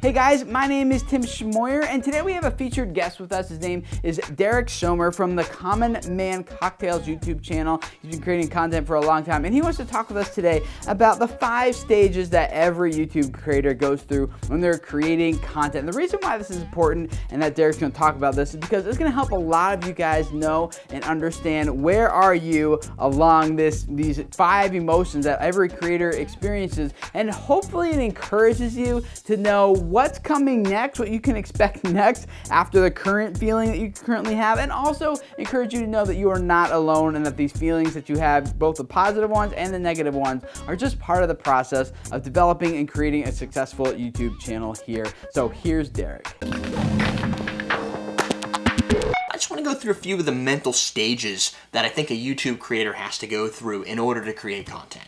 Hey guys, my name is Tim Schmoyer, and today we have a featured guest with us. His name is Derek Schomer from the Common Man Cocktails YouTube channel. He's been creating content for a long time, and he wants to talk with us today about the 5 stages that every YouTube creator goes through when they're creating content. And the reason why this is important and that Derek's going to talk about this is because it's going to help a lot of you guys know and understand where are you along these 5 emotions that every creator experiences, and hopefully it encourages you to know what's coming next, what you can expect next after the current feeling that you currently have, and also encourage you to know that you are not alone and that these feelings that you have, both the positive ones and the negative ones, are just part of the process of developing and creating a successful YouTube channel here. So here's Derek. I just want to go through a few of the mental stages that I think a YouTube creator has to go through in order to create content.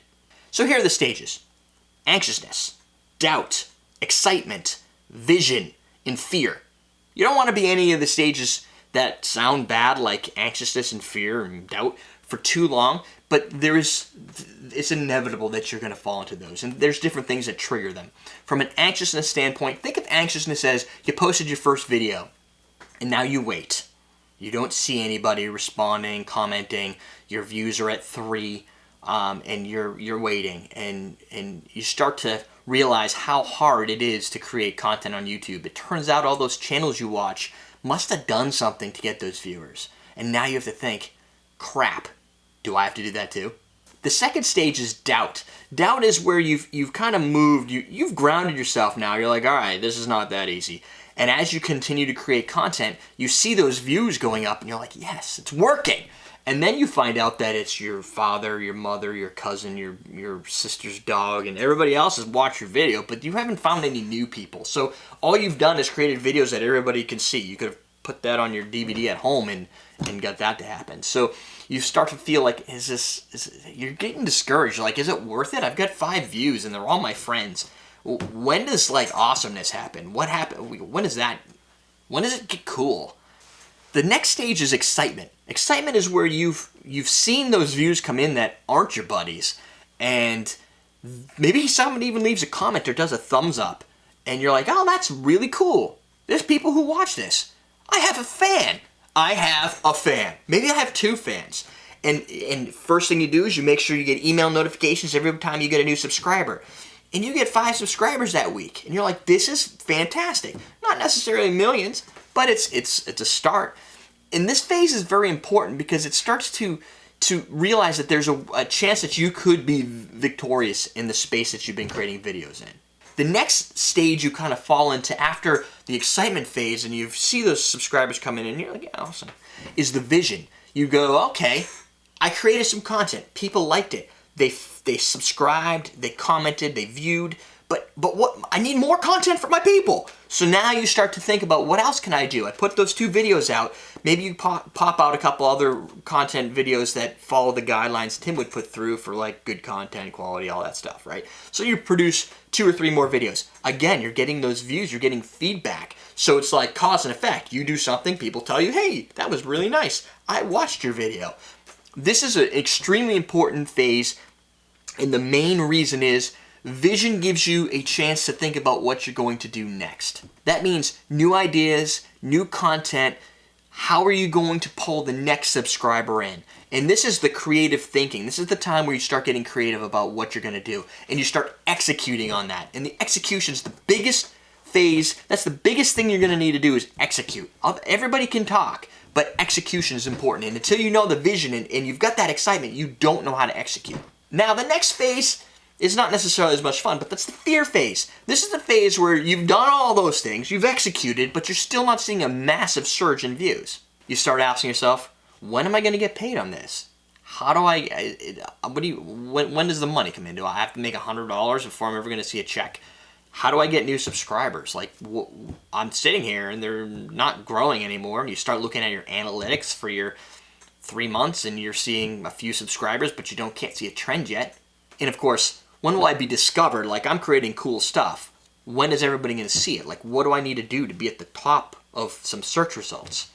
So here are the stages: anxiousness, doubt, excitement, vision, and fear. You don't want to be any of the stages that sound bad, like anxiousness and fear and doubt, for too long, but it's inevitable that you're going to fall into those, and there's different things that trigger them. From an anxiousness standpoint, think of anxiousness as you posted your first video, and now you wait. You don't see anybody responding, commenting, your views are at 3, and you're waiting, and you start to realize how hard it is to create content on YouTube. It turns out all those channels you watch must have done something to get those viewers. And now you have to think, crap, do I have to do that too? The second stage is doubt. Doubt is where you've kind of moved, you've grounded yourself now. You're like, all right, this is not that easy. And as you continue to create content, you see those views going up and you're like, yes, it's working. And then you find out that it's your father, your mother, your cousin, your sister's dog, and everybody else has watched your video, but you haven't found any new people. So all you've done is created videos that everybody can see. You could have put that on your DVD at home and got that to happen. So you start to feel like, you're getting discouraged. Like, is it worth it? I've got 5 views and they're all my friends. When does like awesomeness happen? What happened? When does it get cool? The next stage is excitement. Excitement is where you've seen those views come in that aren't your buddies, and maybe someone even leaves a comment or does a thumbs up, and you're like, oh, that's really cool. There's people who watch this. I have a fan. Maybe I have 2 fans. And first thing you do is you make sure you get email notifications every time you get a new subscriber. And you get 5 subscribers that week. And you're like, this is fantastic. Not necessarily millions, but it's a start. And this phase is very important because it starts to realize that there's a chance that you could be victorious in the space that you've been creating videos in. The next stage you kind of fall into after the excitement phase and you see those subscribers come in and you're like, yeah, awesome, is the vision. You go, okay, I created some content. People liked it. They subscribed, they commented, they viewed, but what? I need more content for my people. So now you start to think about, what else can I do? I put those 2 videos out. Maybe you pop out a couple other content videos that follow the guidelines Tim would put through for like good content, quality, all that stuff, right? So you produce 2 or 3 more videos. Again, you're getting those views, you're getting feedback. So it's like cause and effect. You do something, people tell you, hey, that was really nice. I watched your video. This is an extremely important phase, and the main reason is vision gives you a chance to think about what you're going to do next. That means new ideas, new content. How are you going to pull the next subscriber in? And this is the creative thinking. This is the time where you start getting creative about what you're going to do. And you start executing on that. And the execution is the biggest phase. That's the biggest thing you're going to need to do, is execute. Everybody can talk, but execution is important. And until you know the vision and you've got that excitement, you don't know how to execute. Now, the next phase is not necessarily as much fun, but that's the fear phase. This is the phase where you've done all those things, you've executed, but you're still not seeing a massive surge in views. You start asking yourself, when am I going to get paid on this? How do when does the money come in? Do I have to make $100 before I'm ever going to see a check? How do I get new subscribers? Like, I'm sitting here and they're not growing anymore. And you start looking at your analytics for your 3 months and you're seeing a few subscribers, but you can't see a trend yet. And of course, when will I be discovered? Like, I'm creating cool stuff. When is everybody going to see it? Like, what do I need to do to be at the top of some search results?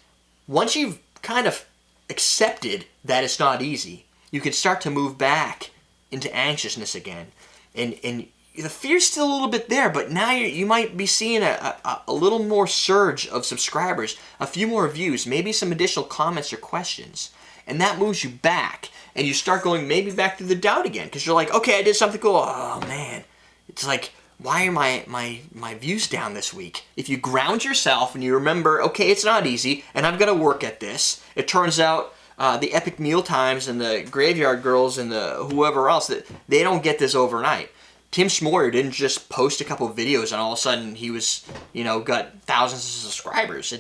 Once you've kind of accepted that it's not easy, you can start to move back into anxiousness again. And the fear's still a little bit there, but now you might be seeing a little more surge of subscribers, a few more views, maybe some additional comments or questions. And that moves you back. And you start going maybe back to the doubt again. Because you're like, okay, I did something cool. Oh, man. It's like, why are my views down this week? If you ground yourself and you remember, okay, it's not easy, and I've got to work at this. It turns out the Epic Meal Times and the Graveyard Girls and the whoever else, that they don't get this overnight. Tim Schmoyer didn't just post a couple of videos and all of a sudden he was, got thousands of subscribers.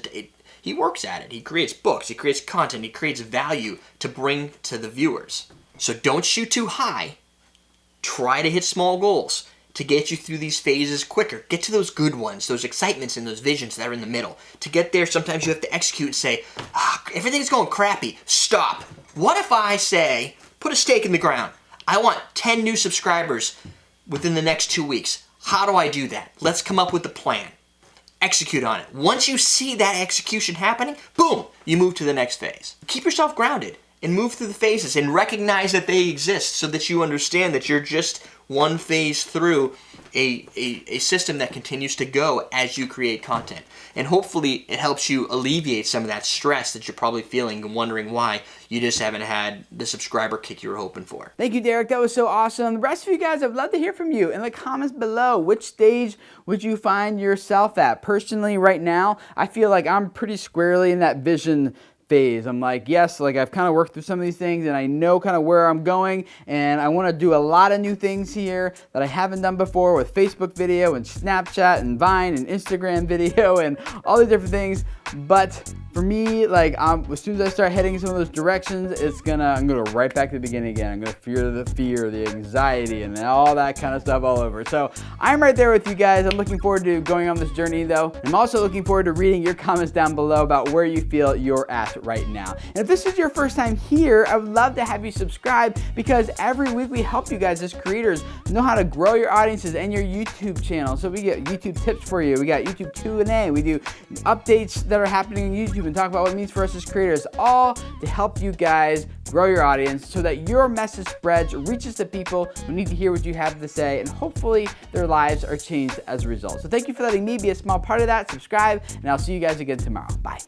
He works at it. He creates books. He creates content. He creates value to bring to the viewers. So don't shoot too high. Try to hit small goals to get you through these phases quicker. Get to those good ones, those excitements and those visions that are in the middle. To get there, sometimes you have to execute and say, everything's going crappy. Stop. What if I say, put a stake in the ground. I want 10 new subscribers within the next 2 weeks. How do I do that? Let's come up with a plan. Execute on it. Once you see that execution happening, boom, you move to the next phase. Keep yourself grounded and move through the phases and recognize that they exist so that you understand that you're just one phase through a system that continues to go as you create content. And hopefully it helps you alleviate some of that stress that you're probably feeling and wondering why you just haven't had the subscriber kick you were hoping for. Thank you, Derek. That was so awesome. The rest of you guys, I'd love to hear from you in the comments below. Which stage would you find yourself at? Personally, right now, I feel like I'm pretty squarely in that vision phase. I'm like, yes, like I've kind of worked through some of these things and I know kind of where I'm going, and I want to do a lot of new things here that I haven't done before with Facebook video and Snapchat and Vine and Instagram video and all these different things. But for me, like as soon as I start heading in some of those directions, I'm gonna right back to the beginning again. I'm gonna fear, the anxiety, and all that kind of stuff all over. So I'm right there with you guys. I'm looking forward to going on this journey though. I'm also looking forward to reading your comments down below about where you feel you're at right now. And if this is your first time here, I would love to have you subscribe, because every week we help you guys as creators know how to grow your audiences and your YouTube channel. So we get YouTube tips for you. We got YouTube Q&A. We do updates that are happening on YouTube and talk about what it means for us as creators, all to help you guys grow your audience so that your message spreads, reaches the people who need to hear what you have to say, and hopefully their lives are changed as a result. So thank you for letting me be a small part of that. Subscribe, and I'll see you guys again tomorrow. Bye.